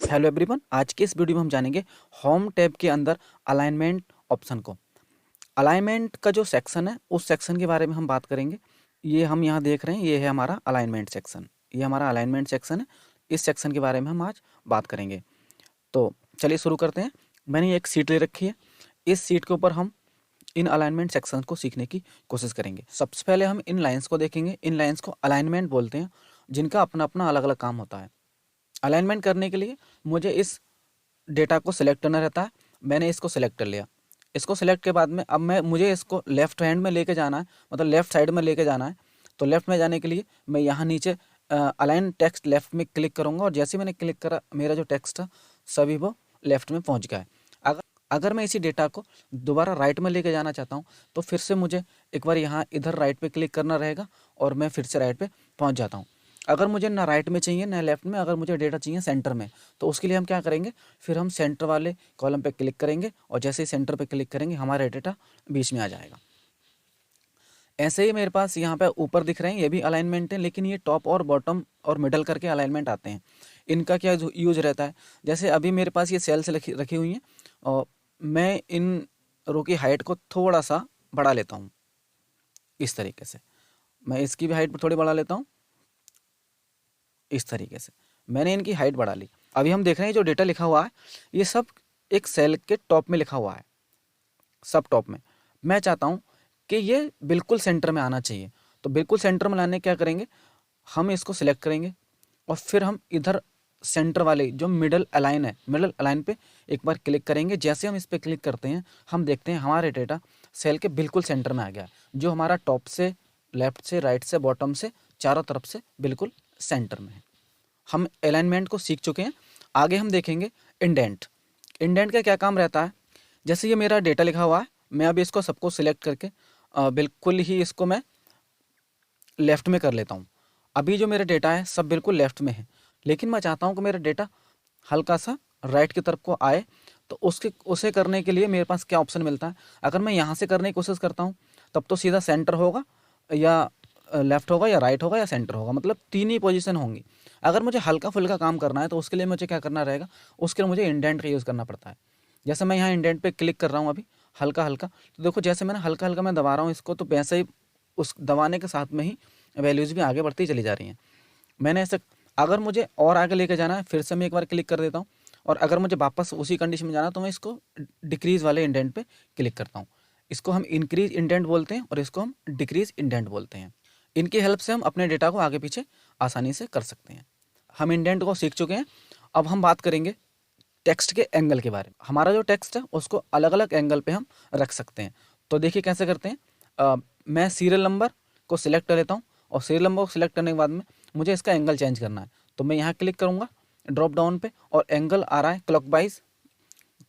Hello everyone, आज के इस वीडियो में हम जानेंगे होम टैब के अंदर अलाइनमेंट ऑप्शन को। अलाइनमेंट का जो सेक्शन है उस सेक्शन के बारे में हम बात करेंगे। ये हम यहाँ देख रहे हैं, ये है हमारा अलाइनमेंट सेक्शन। ये हमारा अलाइनमेंट सेक्शन है। इस सेक्शन के बारे में हम आज बात करेंगे। तो चलिए शुरू करते हैं। मैंने एक सीट ले रखी है। इस सीट के ऊपर हम इन अलाइनमेंट सेक्शन को सीखने की कोशिश करेंगे। सबसे पहले हम इन लाइन्स को देखेंगे। इन लाइन्स को अलाइनमेंट बोलते हैं, जिनका अपना अपना अलग अलग काम होता है। अलाइनमेंट करने के लिए मुझे इस डेटा को सिलेक्ट करना रहता है। मैंने इसको सिलेक्ट कर लिया। इसको सिलेक्ट के बाद में अब मुझे इसको लेफ्ट हैंड में लेके जाना है, मतलब लेफ्ट साइड में लेके जाना है। तो लेफ्ट में जाने के लिए मैं यहाँ नीचे अलाइन टेक्स्ट लेफ्ट में क्लिक करूँगा, और जैसे मैंने क्लिक करा मेरा जो टेक्स्ट था सभी वो लेफ्ट में पहुँच गया है। अगर अगर मैं इसी डेटा को दोबारा राइट में लेके जाना चाहता हूँ तो फिर से मुझे एक बार यहाँ इधर राइट पे क्लिक करना रहेगा और मैं फिर से राइट पे पहुँच जाता हूँ। अगर मुझे ना राइट में चाहिए ना लेफ्ट में, अगर मुझे डेटा चाहिए सेंटर में, तो उसके लिए हम क्या करेंगे, फिर हम सेंटर वाले कॉलम पे क्लिक करेंगे और जैसे ही सेंटर पे क्लिक करेंगे हमारा डेटा बीच में आ जाएगा। ऐसे ही मेरे पास यहाँ पे ऊपर दिख रहे हैं, ये भी अलाइनमेंट है, लेकिन ये टॉप और बॉटम और मिडल करके अलाइनमेंट आते हैं। इनका क्या यूज रहता है, जैसे अभी मेरे पास ये सेल्स रखी हुई हैं और मैं इन रो की हाइट को थोड़ा सा बढ़ा लेता हूँ। इस तरीके से मैं इसकी भी हाइट थोड़ी बढ़ा लेता हूँ। इस तरीके से मैंने इनकी हाइट बढ़ा ली। अभी हम देख रहे हैं जो डेटा लिखा हुआ है ये सब एक सेल के टॉप में लिखा हुआ है, सब टॉप में। मैं चाहता हूँ कि ये बिल्कुल सेंटर में आना चाहिए। तो बिल्कुल सेंटर में लाने क्या करेंगे, हम इसको सिलेक्ट करेंगे और फिर हम इधर सेंटर वाले जो मिडल अलाइन है, मिडल अलाइन पे एक बार क्लिक करेंगे। जैसे हम इस पर क्लिक करते हैं हम देखते हैं हमारे डेटा सेल के बिल्कुल सेंटर में आ गया, जो हमारा टॉप से लेफ्ट से राइट से बॉटम से चारों तरफ से बिल्कुल सेंटर में है। हम अलाइनमेंट को सीख चुके हैं। आगे हम देखेंगे इंडेंट। इंडेंट का क्या काम रहता है, जैसे ये मेरा डेटा लिखा हुआ है, मैं अभी इसको सबको सिलेक्ट करके बिल्कुल ही इसको मैं लेफ़्ट में कर लेता हूँ। अभी जो मेरा डेटा है सब बिल्कुल लेफ़्ट में है, लेकिन मैं चाहता हूँ कि मेरा डेटा हल्का सा राइट की तरफ को आए। तो उसे करने के लिए मेरे पास क्या ऑप्शन मिलता है, अगर मैं यहाँ से करने की कोशिश करता हूँ तब तो सीधा सेंटर होगा या लेफ़्ट होगा या राइट होगा या सेंटर होगा, मतलब तीन ही पोजीशन होंगी। अगर मुझे हल्का फुल्का काम करना है तो उसके लिए मुझे क्या करना रहेगा, उसके लिए मुझे इंडेंट का यूज़ करना पड़ता है। जैसे मैं यहाँ इंडेंट पे क्लिक कर रहा हूँ अभी हल्का हल्का, तो देखो जैसे मैंने हल्का हल्का मैं दबा रहा हूँ इसको, तो वैसे ही उस दबाने के साथ में ही वैल्यूज़ भी आगे बढ़ती चली जा रही हैं। मैंने ऐसे, अगर मुझे और आगे लेके जाना है फिर से मैं एक बार क्लिक कर देता हूँ, और अगर मुझे वापस उसी कंडीशन में जाना है तो मैं इसको डिक्रीज़ वाले इंडेंट पे क्लिक करता हूँ। इसको हम इंक्रीज इंडेंट बोलते हैं और इसको हम डिक्रीज इंडेंट बोलते हैं। इनकी हेल्प से हम अपने डेटा को आगे पीछे आसानी से कर सकते हैं। हम इंडेंट को सीख चुके हैं। अब हम बात करेंगे टेक्स्ट के एंगल के बारे में। हमारा जो टेक्स्ट है उसको अलग अलग एंगल पे हम रख सकते हैं। तो देखिए कैसे करते हैं। मैं सीरियल नंबर को सिलेक्ट कर लेता हूँ और सीरियल नंबर को सिलेक्ट करने के बाद में मुझे इसका एंगल चेंज करना है, तो मैं यहाँ क्लिक करूँगा ड्रॉप डाउन पे और एंगल आ रहा है क्लॉकवाइज,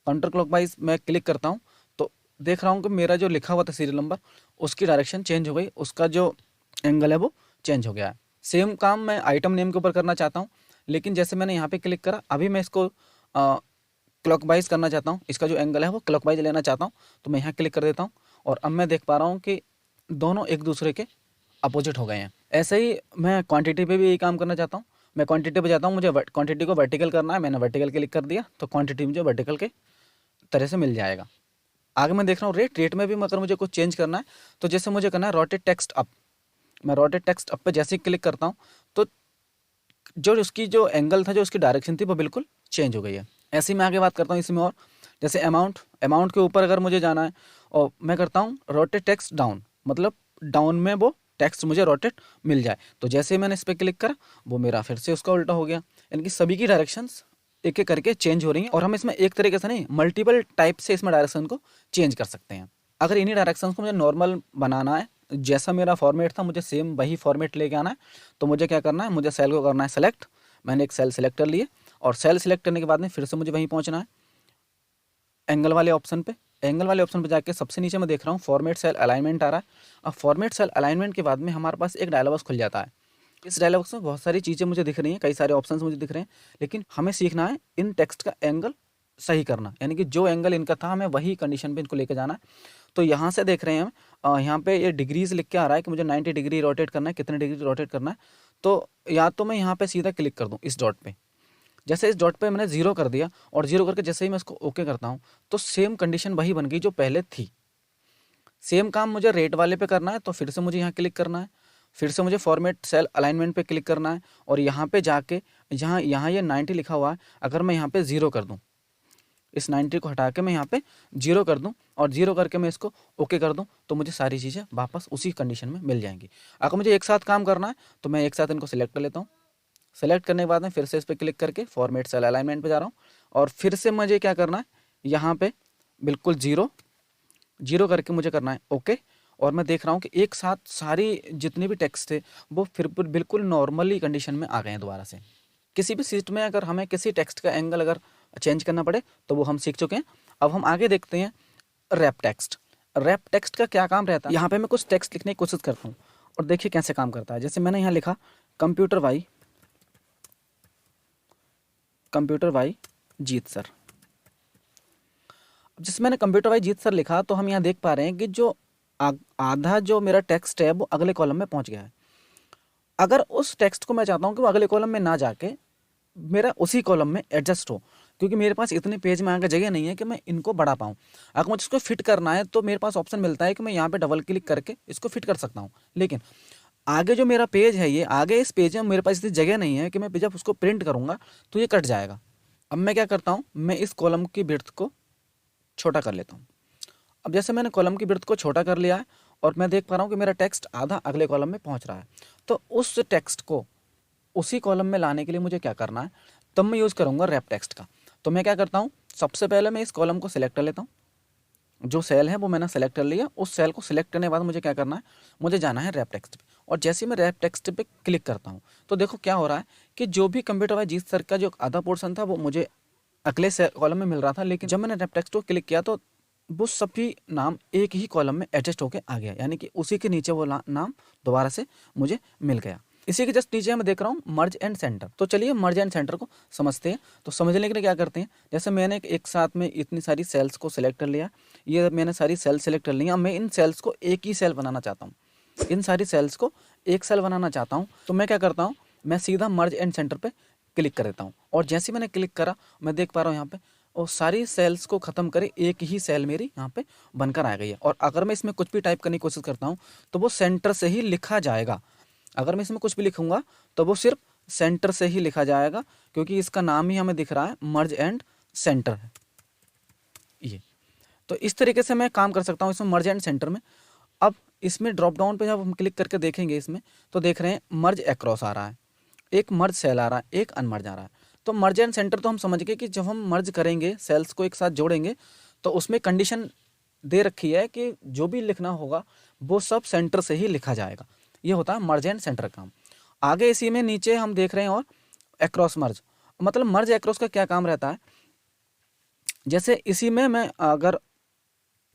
काउंटर क्लॉकवाइज मैं क्लिक करता हूँ तो देख रहा हूँ कि मेरा जो लिखा हुआ था सीरियल नंबर उसकी डायरेक्शन चेंज हो गई, उसका जो एंगल है वो चेंज हो गया है। सेम काम मैं आइटम नेम के ऊपर करना चाहता हूँ, लेकिन जैसे मैंने यहाँ पे क्लिक करा अभी मैं इसको क्लॉकवाइज करना चाहता हूँ, इसका जो एंगल है वो क्लॉकवाइज लेना चाहता हूँ, तो मैं यहाँ क्लिक कर देता हूँ और अब मैं देख पा रहा हूँ कि दोनों एक दूसरे के अपोजिट हो गए हैं। ऐसे ही मैं क्वांटिटी पे भी यही काम करना चाहता हूँ। मैं क्वांटिटी पे जाता हूँ, मुझे क्वांटिटी को वर्टिकल करना है, मैंने वर्टिकल क्लिक कर दिया तो क्वांटिटी मुझे वर्टिकल के तरह से मिल जाएगा। आगे मैं देख रहा हूँ रेट में भी अगर मुझे कुछ चेंज करना है तो जैसे मुझे करना है रोटेट टेक्स्ट अप, मैं रोटेट टेक्स्ट अप पे जैसे ही क्लिक करता हूँ तो जो उसकी जो एंगल था, जो उसकी डायरेक्शन थी वो बिल्कुल चेंज हो गई है। ऐसे ही मैं आगे बात करता हूँ इसमें, और जैसे अमाउंट के ऊपर अगर मुझे जाना है और मैं करता हूँ रोटेट टेक्स्ट डाउन, मतलब डाउन में वो टेक्स्ट मुझे रोटेट मिल जाए। तो जैसे ही मैंने इस पर क्लिक करा वो मेरा फिर से उसका उल्टा हो गया। यानी कि सभी की डायरेक्शंस एक एक करके चेंज हो रही हैं, और हम इसमें एक तरीके से नहीं मल्टीपल टाइप से इसमें डायरेक्शन को चेंज कर सकते हैं। अगर इन्हीं डायरेक्शंस को मुझे नॉर्मल बनाना है, जैसा मेरा फॉर्मेट था मुझे सेम वही फॉर्मेट लेके आना है, तो मुझे क्या करना है, मुझे सेल को करना है सेलेक्ट। मैंने एक सेल सेलेक्ट कर लिए और सेल सेलेक्ट करने के बाद में फिर से मुझे वहीं पहुंचना है एंगल वाले ऑप्शन पे। एंगल वाले ऑप्शन पे जाके सबसे नीचे मैं देख रहा हूँ फॉर्मेट सेल अलाइनमेंट आ रहा है। अब फॉर्मेट सेल अलाइनमेंट के बाद में हमारे पास एक डायलॉग बॉक्स खुल जाता है। इस डायलॉग बॉक्स में बहुत सारी चीज़ें मुझे दिख रही हैं, कई सारे ऑप्शंस मुझे दिख रहे हैं, लेकिन हमें सीखना है इन टेक्स्ट का एंगल सही करना, यानी कि जो एंगल इनका था हमें वही कंडीशन पे इनको लेके जाना है। तो यहाँ से देख रहे हैं हम, यहाँ पे ये डिग्रीज लिख के आ रहा है कि मुझे 90 डिग्री रोटेट करना है, कितने डिग्री रोटेट करना है। तो या तो मैं यहाँ पे सीधा क्लिक कर दूँ इस डॉट पे, जैसे इस डॉट पे मैंने 0 कर दिया और 0 करके जैसे ही मैं इसको ओके करता हूँ तो सेम कंडीशन वही बन गई जो पहले थी। सेम काम मुझे रेट वाले पे करना है तो फिर से मुझे यहाँ क्लिक करना है, फिर से मुझे फॉर्मेट सेल अलाइनमेंट पे क्लिक करना है और यहाँ पे जाके यहाँ यहाँ ये 90 लिखा हुआ है, अगर मैं यहाँ पे 0 कर दूँ, इस 90 को हटा के मैं यहाँ पे 0 कर दूँ और 0 करके मैं इसको ओके कर दूँ तो मुझे सारी चीज़ें वापस उसी कंडीशन में मिल जाएंगी। अगर मुझे एक साथ काम करना है तो मैं एक साथ इनको सिलेक्ट कर लेता हूँ। सेलेक्ट करने के बाद में फिर से इस पर क्लिक करके फॉर्मेट सेल अलाइनमेंट पे जा रहा हूँ और फिर से मुझे क्या करना है, यहाँ पे बिल्कुल 0 करके मुझे करना है ओके। और मैं देख रहा हूँ कि एक साथ सारी जितने भी टेक्स्ट थे वो फिर बिल्कुल नॉर्मली कंडीशन में आ गए हैं दोबारा से। किसी भी सीट में अगर हमें किसी टेक्स्ट का एंगल अगर चेंज करना पड़े तो वो हम सीख चुके हैं। अब हम आगे देखते हैं रैप टेक्स्ट। रैप टेक्स्ट का क्या काम रहता है, यहाँ पे मैं कुछ टेक्स्ट लिखने की कोशिश करता हूँ और देखिए कैसे काम करता है। जैसे मैंने यहाँ लिखा कंप्यूटर वाई जीत सर। जिसमें मैंने कंप्यूटर वाई जीत सर लिखा तो हम यहाँ देख पा रहे हैं कि जो आधा जो मेरा टेक्स्ट है वो अगले कॉलम में पहुँच गया है। अगर उस टेक्स्ट को मैं चाहता हूँ कि वो अगले कॉलम में ना जाके मेरा उसी कॉलम में एडजस्ट हो, क्योंकि मेरे पास इतने पेज में आगे जगह नहीं है कि मैं इनको बढ़ा पाऊँ। अगर मुझे इसको फिट करना है तो मेरे पास ऑप्शन मिलता है कि मैं यहाँ पे डबल क्लिक करके इसको फिट कर सकता हूँ, लेकिन आगे जो मेरा पेज है ये आगे इस पेज में मेरे पास इतनी जगह नहीं है कि मैं जब उसको प्रिंट करूँगा तो ये कट जाएगा। अब मैं क्या करता हूँ, मैं इस कॉलम की विड्थ को छोटा कर लेता हूँ। अब जैसे मैंने कॉलम की विड्थ को छोटा कर लिया है और मैं देख पा रहा हूँ कि मेरा टेक्स्ट आधा अगले कॉलम में पहुँच रहा है, तो उस टेक्स्ट को उसी कॉलम में लाने के लिए मुझे क्या करना है, तब मैं यूज़ करूँगा रैप टेक्स्ट का। तो मैं क्या करता हूँ, सबसे पहले मैं इस कॉलम को सिलेक्ट कर लेता हूँ। जो सेल है वो मैंने सेलेक्ट कर लिया। उस सेल को सिलेक्ट करने के बाद मुझे क्या करना है, मुझे जाना है रैप टेक्स्ट पे। और जैसे ही मैं रैप टेक्स्ट पे क्लिक करता हूँ तो देखो क्या हो रहा है कि जो भी कंप्यूटर वाइज जीत सर का जो आधा पोर्शन था वो मुझे अगले कॉलम में मिल रहा था, लेकिन जब मैंने रैप टेक्स्ट को क्लिक किया तो वो सभी नाम एक ही कॉलम में एडजस्ट होकर आ गया, यानी कि उसी के नीचे वो नाम दोबारा से मुझे मिल गया। इसी के जस्ट नीचे मैं देख रहा हूँ मर्ज एंड सेंटर। तो चलिए मर्ज एंड सेंटर को समझते हैं। तो समझने के लिए क्या करते हैं, जैसे मैंने एक साथ में इतनी सारी सेल्स को सिलेक्ट कर लिया, ये मैंने सारी सेल सेलेक्ट कर ली। अब मैं इन सेल्स को एक ही सेल बनाना चाहता हूँ, इन सारी सेल्स को एक सेल बनाना चाहता हूँ। तो मैं क्या करता हूँ, मैं सीधा मर्ज एंड सेंटर पे क्लिक कर देता हूँ और जैसे मैंने क्लिक करा मैं देख पा रहा हूँ यहाँ पे और सारी सेल्स को ख़त्म करे एक ही सेल मेरी यहाँ पे बनकर आ गई है। और अगर मैं इसमें कुछ भी टाइप करने की कोशिश करता हूँ तो वो सेंटर से ही लिखा जाएगा। अगर मैं इसमें कुछ भी लिखूंगा तो वो सिर्फ सेंटर से ही लिखा जाएगा, क्योंकि इसका नाम ही हमें दिख रहा है मर्ज एंड सेंटर है ये। तो इस तरीके से मैं काम कर सकता हूँ इसमें मर्ज एंड सेंटर में। अब इसमें ड्रॉप डाउन पे जब हम क्लिक करके देखेंगे इसमें तो देख रहे हैं मर्ज एक्रॉस आ रहा है, एक मर्ज सेल आ रहा है, एक अनमर्ज आ रहा है। तो मर्ज एंड सेंटर तो हम समझ गए कि जब हम मर्ज करेंगे सेल्स को एक साथ जोड़ेंगे तो उसमें कंडीशन दे रखी है कि जो भी लिखना होगा वो सब सेंटर से ही लिखा जाएगा। ये होता है मर्ज एंड सेंटर काम। आगे इसी में नीचे हम देख रहे हैं और एक्रॉस मर्ज, मतलब मर्ज एक्रॉस का क्या काम रहता है, जैसे इसी में मैं अगर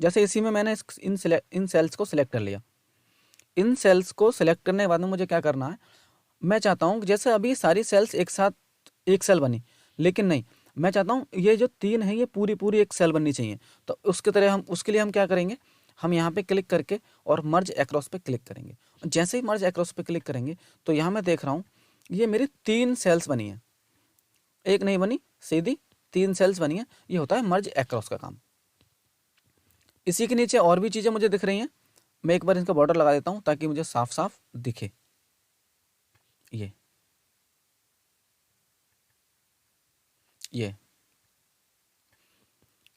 जैसे इसी में मैंने इन सेल्स को सिलेक्ट कर लिया। इन सेल्स को सिलेक्ट करने के बाद में मुझे क्या करना है, मैं चाहता हूँ जैसे अभी सारी सेल्स एक साथ एक सेल बनी, लेकिन नहीं, मैं चाहता हूँ ये जो 3 है ये पूरी पूरी एक सेल बननी चाहिए। तो उसके लिए हम क्या करेंगे, हम यहाँ पे क्लिक करके और मर्ज एक्रॉस पे क्लिक करेंगे। जैसे ही मर्ज एक्रॉस पे क्लिक करेंगे तो यहाँ मैं देख रहा हूँ ये मेरी 3 सेल्स बनी है, एक नहीं बनी, सीधी 3 सेल्स बनी है। ये होता है मर्ज एक्रॉस का काम। इसी के नीचे और भी चीज़ें मुझे दिख रही हैं, मैं एक बार इनका बॉर्डर लगा देता हूँ ताकि मुझे साफ साफ दिखे।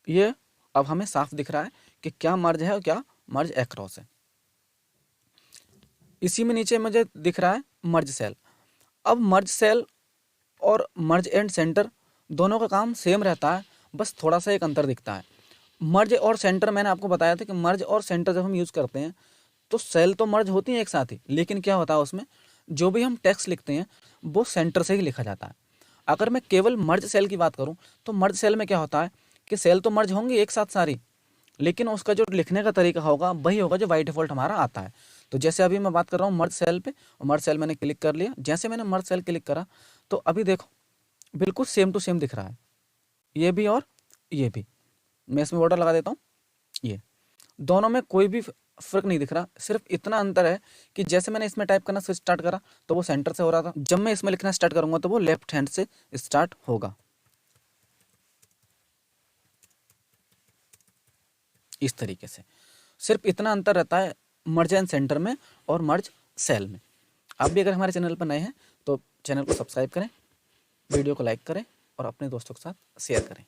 ये अब हमें साफ दिख रहा है कि क्या मर्ज है और क्या मर्ज एक्रॉस है। इसी में नीचे मुझे दिख रहा है मर्ज सेल। अब मर्ज सेल और मर्ज एंड सेंटर दोनों का काम सेम रहता है, बस थोड़ा सा एक अंतर दिखता है। मर्ज और सेंटर मैंने आपको बताया था कि मर्ज और सेंटर जब हम यूज़ करते हैं तो सेल तो मर्ज होती हैं एक साथ ही, लेकिन क्या होता है उसमें जो भी हम टेक्स्ट लिखते हैं वो सेंटर से ही लिखा जाता है। अगर मैं केवल मर्ज सेल की बात करूं तो मर्ज सेल में क्या होता है कि सेल तो मर्ज होंगी एक साथ सारी, लेकिन उसका जो लिखने का तरीका होगा वही होगा जो बाई डिफ़ॉल्ट हमारा आता है। तो जैसे अभी मैं बात कर रहा हूँ मर्ज सेल पे, और मर्ज सेल मैंने क्लिक कर लिया। जैसे मैंने मर्ज सेल क्लिक करा तो अभी देखो बिल्कुल सेम टू सेम दिख रहा है, ये भी और ये भी। मैं इसमें बॉर्डर लगा देता हूँ, ये दोनों में कोई भी फ़र्क नहीं दिख रहा, सिर्फ इतना अंतर है कि जैसे मैंने इसमें टाइप करना स्टार्ट करा तो वो सेंटर से हो रहा था, जब मैं इसमें लिखना स्टार्ट करूंगा तो वो लेफ्ट हैंड से स्टार्ट होगा। इस तरीके से सिर्फ इतना अंतर रहता है मर्ज एंड सेंटर में और मर्ज सेल में। आप भी अगर हमारे चैनल पर नए हैं तो चैनल को सब्सक्राइब करें, वीडियो को लाइक करें और अपने दोस्तों के साथ शेयर करें।